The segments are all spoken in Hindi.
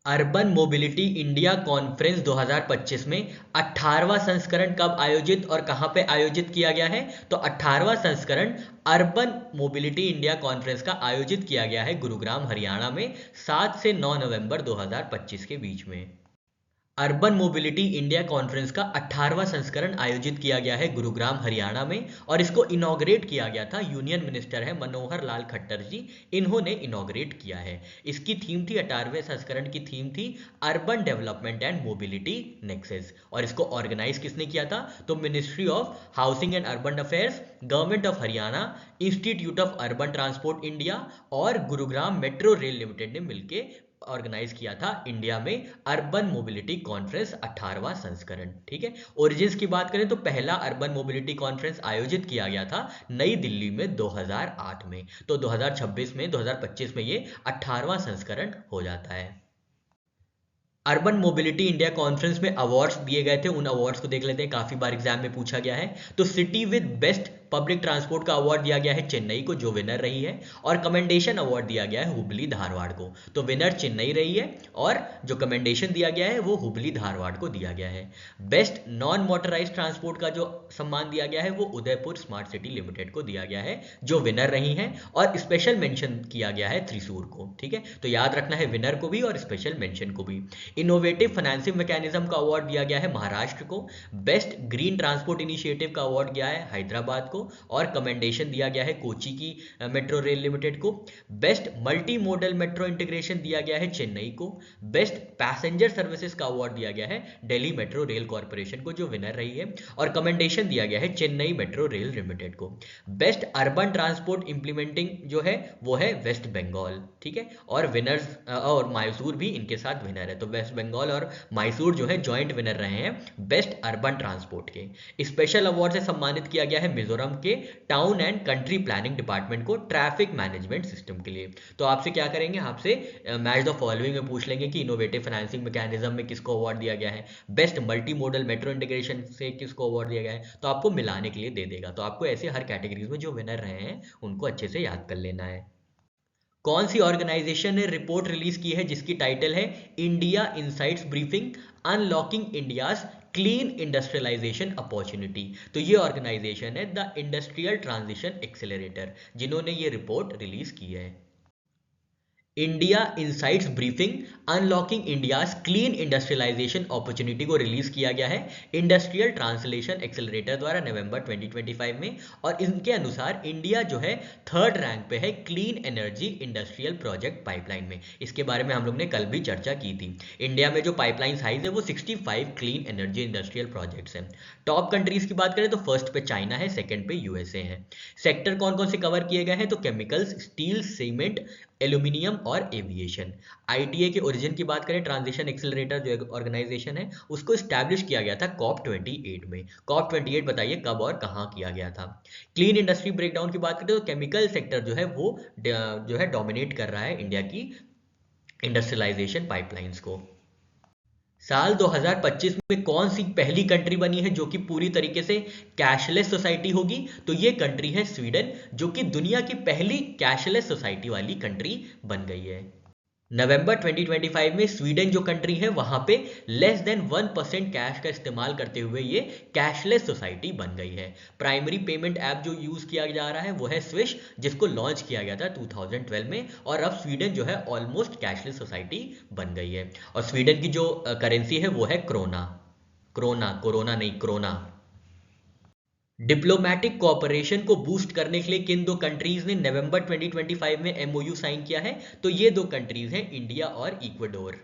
अर्बन मोबिलिटी इंडिया कॉन्फ्रेंस 2025 में 18वां संस्करण कब आयोजित और कहां पे आयोजित किया गया है? तो 18वां संस्करण अर्बन मोबिलिटी इंडिया कॉन्फ्रेंस का आयोजित किया गया है गुरुग्राम हरियाणा में 7 से 9 नवंबर 2025 के बीच में। अर्बन मोबिलिटी इंडिया कॉन्फ्रेंस का 18वां संस्करण आयोजित किया गया है गुरुग्राम हरियाणा में और इसको इनॉग्रेट किया गया था। यूनियन मिनिस्टर है मनोहर लाल खट्टर जी, इन्होंने इनॉग्रेट किया है। इसकी थीम थी, 18वें संस्करण की थीम थी urban development and mobility Nexus. और इसको ऑर्गेनाइज किसने किया था? तो ministry of housing and urban affairs, government of Haryana, institute of urban transport India और गुरुग्राम मेट्रो रेल लिमिटेड ने मिलकर ऑर्गेनाइज किया था इंडिया में अर्बन मोबिलिटी कॉन्फ्रेंस 18वां संस्करण। ठीक है, ओरिजिन्स की बात करें तो पहला अर्बन मोबिलिटी कॉन्फ्रेंस आयोजित किया गया था नई दिल्ली में 2008 में। तो 2026 में 2025 में ये 18वां संस्करण हो जाता है। अर्बन मोबिलिटी इंडिया कॉन्फ्रेंस में अवार्ड्स दिए गए थे, उन अवार्ड्स को देख लेते हैं, काफी बार एग्जाम में पूछा गया है। तो city with best public transport का अवार्ड दिया गया है चेन्नई को, जो विनर रही है। और कमेंडेशन अवार्ड दिया गया है हुबली धारवाड़ को, तो विनर चेन्नई रही है और जो कमेंडेशन दिया गया है वो हुबली धारवाड़ को दिया गया है। बेस्ट नॉन मोटराइज ट्रांसपोर्ट का जो सम्मान दिया गया है वो उदयपुर स्मार्ट सिटी लिमिटेड को दिया गया है, जो विनर रही है। और स्पेशल मेंशन किया गया है त्रिशूर को। ठीक है, तो याद रखना है विनर को भी और स्पेशल मेंशन को भी। इनोवेटिव फाइनेंसिंग मैकेनिज्म का अवार्ड दिया गया है महाराष्ट्र को। बेस्ट ग्रीन ट्रांसपोर्ट इनिशिएटिव का अवार्ड गया है हैदराबाद को और कमेंडेशन दिया गया है कोची की मेट्रो रेल लिमिटेड को। Best multi modal metro integration दिया गया है चेन्नई को। बेस्ट पैसेंजर सर्विसेज का अवार्ड दिया गया है दिल्ली मेट्रो रेल कॉर्पोरेशन को, जो विनर रही है। और कमेंडेशन दिया गया है चेन्नई मेट्रो रेल लिमिटेड को। बेस्ट अर्बन ट्रांसपोर्ट इंप्लीमेंटिंग जो है वो है वेस्ट बंगाल। ठीक है, और विनर्स और मैसूर भी इनके साथ विनर है। तो वेस्ट बंगाल और मैसूर जो है जॉइंट विनर रहे हैं बेस्ट अर्बन ट्रांसपोर्ट के। स्पेशल अवार्ड से सम्मानित किया गया है मिजोरम के town and country planning department को ट्रैफिक मैनेजमेंट सिस्टम के लिए। तो आपसे क्या करेंगे, आपसे मैच द फॉलोइंग में पूछ लेंगे कि इनोवेटिव फाइनेंसिंग मैकेनिज्म में किसको अवार्ड दिया गया है, best multi modal metro integration से किसको अवार्ड दिया गया है, तो आपको मिलाने के लिए दे देगा। तो आपको ऐसे हर कैटेगरीज में जो विनर रहे हैं उनको अच्छे से याद कर लेना है। कौन सी ऑर्गेनाइजेशन ने रिपोर्ट रिलीज की है जिसकी टाइटल है India insights briefing unlocking India's clean industrialisation opportunity? तो ये ऑर्गेनाइजेशन है द इंडस्ट्रियल ट्रांजिशन एक्सेलरेटर, जिन्होंने ये रिपोर्ट रिलीज की है। India insights briefing unlocking India's clean industrialisation opportunity को रिलीज किया गया है इंडस्ट्रियल ट्रांसलेशन एक्सेलरेटर द्वारा नवंबर 2025 में। और इनके अनुसार इंडिया जो है थर्ड रैंक पे है clean energy industrial project pipeline में। इसके बारे में हम लोग ने कल भी चर्चा की थी। इंडिया में जो पाइपलाइन साइज है वो 65 क्लीन एनर्जी इंडस्ट्रियल प्रोजेक्ट्स हैं। टॉप कंट्रीज की बात करें तो फर्स्ट पे चाइना है, सेकंड पे यूएसए है। सेक्टर कौन कौन से कवर किए गए हैं, तो केमिकल्स, स्टील, सीमेंट, एल्यूमिनियम और एविएशन। आईटीए के ओरिजिन की बात करें, ट्रांजिशन एक्सेलरेटर जो ऑर्गेनाइजेशन है उसको स्टैब्लिश किया गया था कॉप 28 में। कॉप 28 बताइए कब और कहां किया गया था। क्लीन इंडस्ट्री ब्रेकडाउन की बात करें तो केमिकल सेक्टर जो है वो जो है डोमिनेट कर रहा है इंडिया की इंडस्ट्रियलाइजेशन पाइपलाइंस को। साल 2025 में कौन सी पहली कंट्री बनी है जो कि पूरी तरीके से कैशलेस सोसाइटी होगी? तो ये कंट्री है स्वीडन, जो कि दुनिया की पहली कैशलेस सोसाइटी वाली कंट्री बन गई है। नवंबर 2025 में स्वीडन जो कंट्री है वहां पे लेस देन 1% कैश का इस्तेमाल करते हुए ये कैशलेस सोसाइटी बन गई है। प्राइमरी पेमेंट ऐप जो यूज किया जा रहा है वो है स्विश, जिसको लॉन्च किया गया था 2012 में। और अब स्वीडन जो है ऑलमोस्ट कैशलेस सोसाइटी बन गई है। और स्वीडन की जो करेंसी है वो है क्रोना। क्रोना, कोरोना नहीं, क्रोना। डिप्लोमेटिक कोऑपरेशन को बूस्ट करने के लिए किन दो कंट्रीज ने नवंबर 2025 में एमओयू साइन किया है? तो ये दो कंट्रीज हैं इंडिया और इक्वाडोर।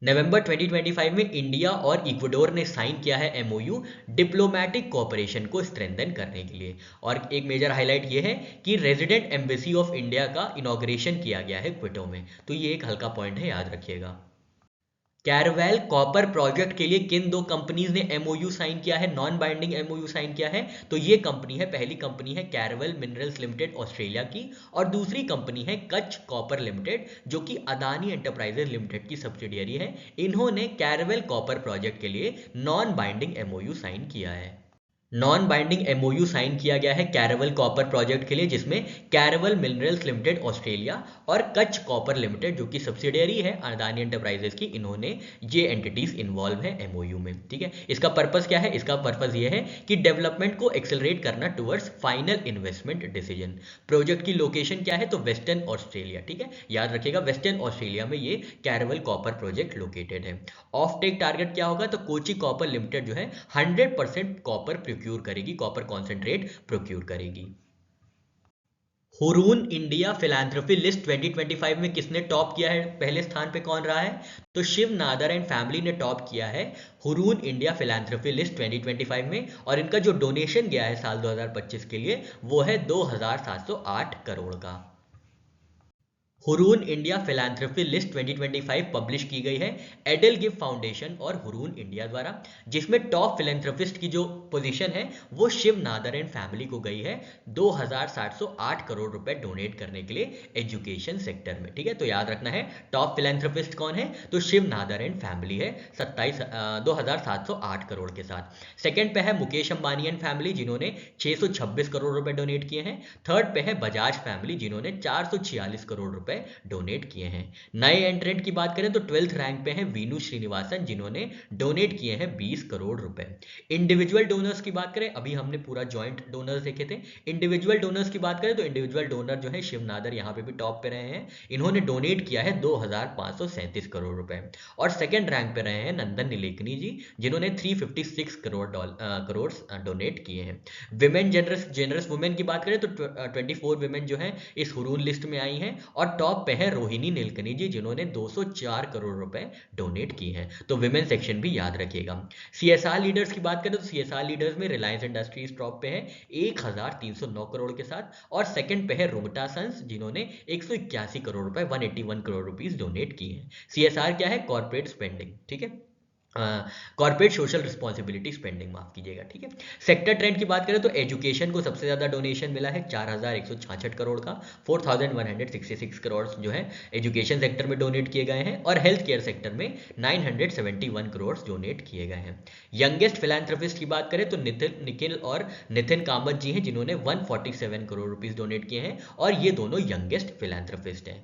नवंबर 2025 में इंडिया और इक्वाडोर ने साइन किया है एमओयू डिप्लोमेटिक कोऑपरेशन को स्ट्रेंथन करने के लिए। और एक मेजर हाईलाइट ये है कि रेजिडेंट एम्बेसी ऑफ इंडिया का इनॉग्रेशन किया गया है क्विटो में। तो ये एक हल्का पॉइंट है, याद रखिएगा। कैरवेल कॉपर प्रोजेक्ट के लिए किन दो कंपनीज ने एमओयू साइन किया है, नॉन बाइंडिंग एमओयू साइन किया है? तो ये कंपनी है, पहली कंपनी है कैरवेल मिनरल्स लिमिटेड ऑस्ट्रेलिया की, और दूसरी कंपनी है कच्छ कॉपर लिमिटेड जो कि अदानी एंटरप्राइजेज लिमिटेड की सब्सिडियरी है। इन्होंने कैरवेल कॉपर प्रोजेक्ट के लिए नॉन बाइंडिंग एमओयू साइन किया है। नॉन बाइंडिंग एमओयू साइन किया गया है कैरेवल कॉपर प्रोजेक्ट के लिए, जिसमें कैरेवल मिनरल्स लिमिटेड ऑस्ट्रेलिया और कच्छ कॉपर लिमिटेड जो कि सब्सिडियरी है अदानी एंटरप्राइजेस की, इन्होंने ये एंटिटीज इन्वॉल्व है एमओयू में। ठीक है, इसका पर्पस क्या है? इसका पर्पस ये है कि डेवलपमेंट को एक्सेलरेट करना towards final investment decision. Project की लोकेशन क्या है? तो वेस्टर्न ऑस्ट्रेलिया। ठीक है, याद रखिएगा वेस्टर्न ऑस्ट्रेलिया में ये कैरेवल कॉपर प्रोजेक्ट लोकेटेड है। ऑफ टेक टारगेट क्या होगा? तो कोची कॉपर लिमिटेड जो है 100% कॉपर प्रोक्यूर करेगी, कॉपर कॉन्सेंट्रेट प्रोक्यूर करेगी। हुरून इंडिया फिलैंथ्रोपी लिस्ट 2025 में किसने टॉप किया है? पहले स्थान पे कौन रहा है? तो शिव नादर एंड फैमिली ने टॉप किया है हुरून इंडिया फिलैंथ्रोपी लिस्ट 2025 में, और इनका जो डोनेशन गया है साल 2025 के लिए वो है 2708 करोड़ का। Hurun India philanthropy list 2025 publish की गई है एडेल गिफ्ट फाउंडेशन और हुरून इंडिया द्वारा, जिसमें टॉप फिलैंथ्रोपिस्ट की जो पोजीशन है वो शिव नादर एंड फैमिली को गई है 2708 करोड़ रुपए डोनेट करने के लिए एजुकेशन सेक्टर में। ठीक है, तो याद रखना है टॉप फिलैंथ्रोपिस्ट कौन है? तो शिव नादर एंड फैमिली है 2708 करोड़ के साथ। सेकेंड पे है मुकेश अंबानी एंड फैमिली जिन्होंने 626 करोड़ रुपए डोनेट किए हैं। थर्ड पे है बजाज फैमिली जिन्होंने 446 करोड़ रुपए डोनेट किए हैं। नए एंट्रेंट की बात करें तो 12th रैंक पे है वीनू श्रीनिवासन जिन्होंने डोनेट किए हैं 20 करोड़ रुपए। इंडिविजुअल डोनर्स की बात करें, अभी हमने पूरा जॉइंट डोनर्स देखे थे। इंडिविजुअल डोनर्स की बात करें तो इंडिविजुअल डोनर जो है शिव नादर यहाँ पे भी टॉप पे रहे हैं, इन्होंने डोनेट किया है 2537 करोड़ रुपए। और सेकेंड रैंक पे रहे हैं नंदन नीलेकनी जी जिन्होंने 356 करोड़ डोनेट किए हैं। विमेन जेनरस वुमेन की बात करें तो 24 विमेन जो है इस हुरून लिस्ट में आई हैं, और टॉप पे है रोहिणी नीलकनी जी जिन्होंने 204 करोड़ रुपए डोनेट किए हैं। तो विमेन सेक्शन भी याद रखिएगा। सीएसआर लीडर्स की बात करें तो सीएसआर लीडर्स में रिलायंस इंडस्ट्रीज टॉप पे है 1309 करोड़ के साथ, और सेकंड पे है रोंगटा सन्स जिन्होंने 181 करोड़ रुपए 181 करोड़ रुपीस डोनेट किए हैं। सीएसआर क्या है? Corporate spending. ठीक है, कॉर्पोरेट सोशल रिस्पॉन्सिबिलिटी स्पेंडिंग, माफ कीजिएगा। ठीक है, सेक्टर ट्रेंड की बात करें तो एजुकेशन को सबसे ज्यादा डोनेशन मिला है 4166 करोड़ का, 4166 करोड़ जो है एजुकेशन सेक्टर में डोनेट किए गए हैं, और हेल्थ केयर सेक्टर में 971 करोड़ डोनेट किए गए हैं। यंगेस्ट फिलैंथ्रोपिस्ट की बात करें तो निखिल और नितिन कामत जी हैं जिन्होंने 147 करोड़ रुपीस डोनेट किए हैं, और ये दोनों यंगेस्ट फिलैंथ्रोपिस्ट हैं।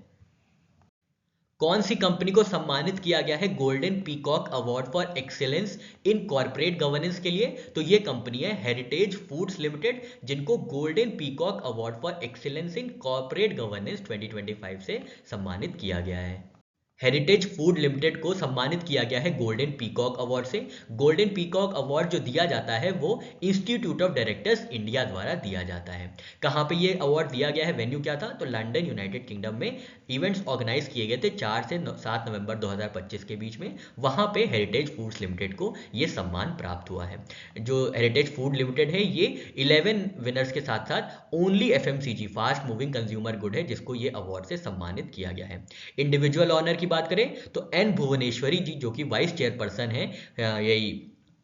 कौन सी कंपनी को सम्मानित किया गया है golden peacock award for excellence in corporate governance के लिए? तो ये कंपनी है हेरिटेज फूड्स लिमिटेड जिनको golden peacock award for excellence in corporate governance 2025 से सम्मानित किया गया है। हेरिटेज फूड लिमिटेड को सम्मानित किया गया है गोल्डन पीकॉक अवार्ड से। गोल्डन पीकॉक अवार्ड जो दिया जाता है वो इंस्टीट्यूट ऑफ डायरेक्टर्स इंडिया द्वारा दिया जाता है। कहाँ पे ये अवार्ड दिया गया है? वेन्यू क्या था? तो लंदन यूनाइटेड किंगडम में इवेंट्स ऑर्गेनाइज किए गए थे 4 से 7 नवंबर 2025 के बीच में, वहाँ पे हेरिटेज फूड्स लिमिटेड को ये सम्मान प्राप्त हुआ है। जो हेरिटेज फूड लिमिटेड है ये 11 विनर्स के साथ साथ only FMCG fast moving consumer good है जिसको ये अवार्ड से सम्मानित किया गया है। इंडिविजुअल ऑनर की बात करें तो एन भुवनेश्वरी जी जो कि वाइस चेयरपर्सन है यही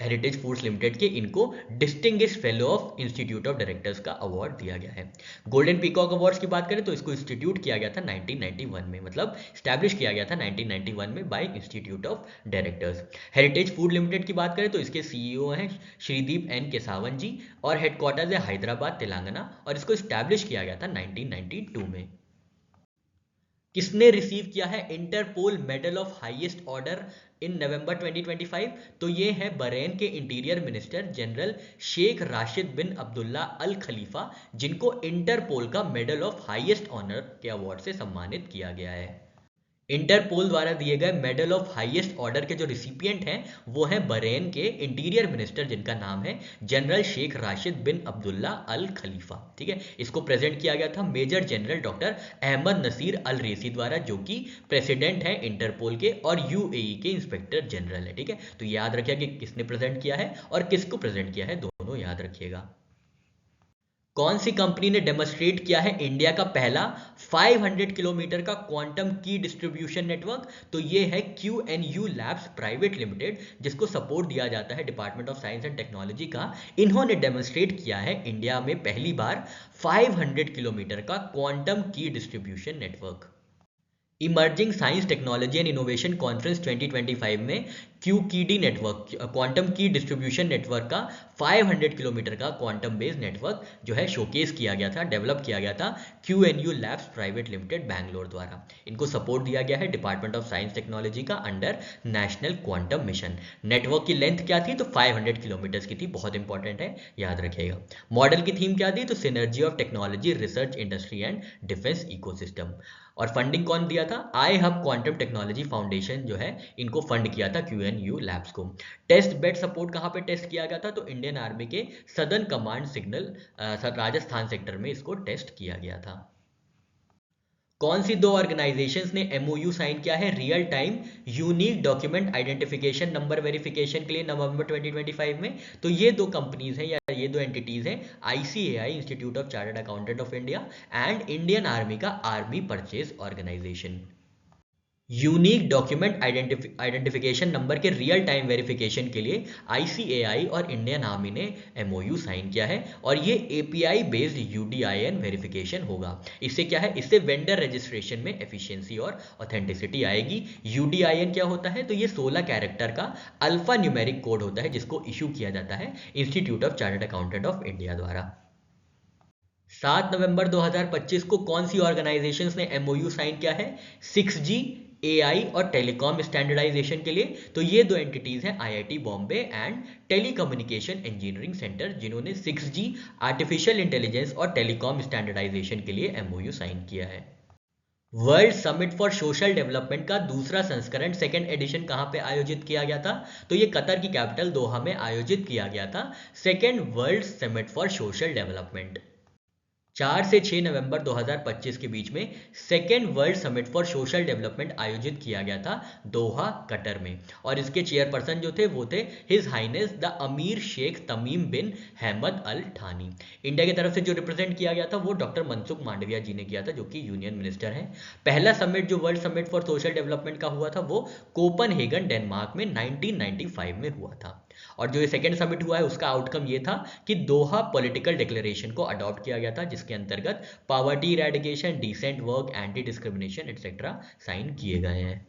हेरिटेज फूड्स लिमिटेड के, इनको distinguish fellow of institute of directors का अवार्ड दिया गया है। गोल्डन पीकॉक अवार्ड्स की बात करें तो इसको इंस्टीट्यूट किया गया था 1991 में, मतलब स्टैब्लिश किया गया था 1991 में bye institute of directors. Heritage food limited की बात करें तो इसके सीईओ हैं श्रीदीप एन केसावन जी, और हेडक्वार्टर्स है हैदराबाद तेलंगाना, और इसको स्टैब्लिश किया गया था 1992 में। किसने रिसीव किया है Interpol medal of highest order in November 2025? तो ये है बहरीन के interior minister General Sheikh Rashid bin Abdullah Al Khalifa जिनको इंटरपोल का मेडल ऑफ हाईएस्ट ऑनर के अवार्ड से सम्मानित किया गया है। इंटरपोल द्वारा दिए गए मेडल ऑफ हाईएस्ट ऑर्डर के जो रिसिपिएंट हैं वो हैं बहरीन के इंटीरियर मिनिस्टर जिनका नाम है General Sheikh Rashid bin Abdullah Al Khalifa. ठीक है, इसको प्रेजेंट किया गया था major general doctor Ahmed Nasser Al Raisi द्वारा जो कि प्रेसिडेंट है इंटरपोल के और यूएई के इंस्पेक्टर जनरल है। ठीक है, तो याद रखिएगा कि किसने प्रेजेंट किया है और किसको प्रेजेंट किया है, दोनों याद रखिएगा। कौन सी कंपनी ने डेमोस्ट्रेट किया है इंडिया का पहला 500 किलोमीटर का क्वांटम की डिस्ट्रीब्यूशन नेटवर्क? तो ये है QNU लैब्स प्राइवेट लिमिटेड जिसको सपोर्ट दिया जाता है department of science and technology का। इन्होंने डेमोस्ट्रेट किया है इंडिया में पहली बार 500 किलोमीटर का क्वांटम की distribution network. Emerging science technology and innovation conference 2025 में QKD नेटवर्क, क्वांटम की डिस्ट्रीब्यूशन नेटवर्क का 500 किलोमीटर का क्वांटम बेस्ड नेटवर्क जो है शोकेस किया गया था, डेवलप किया गया था QNU labs private limited Bangalore द्वारा। इनको सपोर्ट दिया गया है डिपार्टमेंट ऑफ साइंस टेक्नोलॉजी का under national quantum mission. Network की लेंथ क्या थी? तो 500 किलोमीटर की थी, बहुत इंपॉर्टेंट है, याद रखिएगा। मॉडल की थीम क्या थी? तो synergy of technology, research, industry and defence ecosystem. और फंडिंग कौन दिया था? आई हब क्वांटम टेक्नोलॉजी फाउंडेशन जो है इनको फंड किया था QNU लैब्स को। टेस्ट बेड सपोर्ट कहाँ पे टेस्ट किया गया था? तो इंडियन आर्मी के southern command signal Rajasthan sector में इसको टेस्ट किया गया था। कौन सी दो ऑर्गेनाइजेशंस ने MOU साइन किया है real time unique document identification number verification के लिए नवंबर 2025 में? तो ये दो कंपनीज हैं या ये दो एंटिटीज हैं, ICAI institute of chartered accountant of India and Indian army का army purchase organisation. Unique document identification number के रियल टाइम वेरिफिकेशन के लिए ICAI और इंडियन आर्मी ने MOU साइन किया है और ये API बेस्ड UDIN वेरिफिकेशन होगा। इससे क्या है? इससे वेंडर रजिस्ट्रेशन में एफिशिएंसी और ऑथेंटिसिटी आएगी। UDIN क्या होता है? तो ये 16 कैरेक्टर का अल्फा न्यूमेरिक कोड होता है जिसको इशू किया जाता है institute of chartered accountant of India द्वारा। 7 नवंबर 2025 को कौन सी ऑर्गेनाइजेशंस ने MOU साइन किया है 6G AI और टेलीकॉम स्टैंडर्डाइजेशन के लिए? तो ये दो एंटिटीज हैं IIT Bombay and telecommunication engineering centre, जिन्होंने 6G आर्टिफिशियल इंटेलिजेंस और टेलीकॉम स्टैंडर्डाइजेशन के लिए MOU साइन किया है। World summit for social development का दूसरा संस्करण सेकेंड एडिशन कहाँ पे आयोजित किया गया था? तो ये कतर की कैपिटल दोहा में आयोजित किया गया था second world summit for social development. 4 से 6 नवंबर 2025 के बीच में second world summit for social development आयोजित किया गया था दोहा, कतर में। और इसके चेयरपर्सन जो थे वो थे हिज हाइनेस द अमीर शेख तमीम बिन हैमद अल थानी। इंडिया की तरफ से जो रिप्रेजेंट किया गया था वो डॉक्टर मनसुख मांडविया जी ने किया था, जो कि यूनियन मिनिस्टर हैं। पहला समिट जो world summit for social development का हुआ था वो कोपनहेगन, डेनमार्क में 1995 में हुआ था। और जो ये सेकेंड समिट हुआ है उसका आउटकम ये था कि दोहा पॉलिटिकल डिक्लेरेशन को अडॉप्ट किया गया था, जिसके अंतर्गत poverty eradication, decent work, anti discrimination etcetera sign किए गए हैं।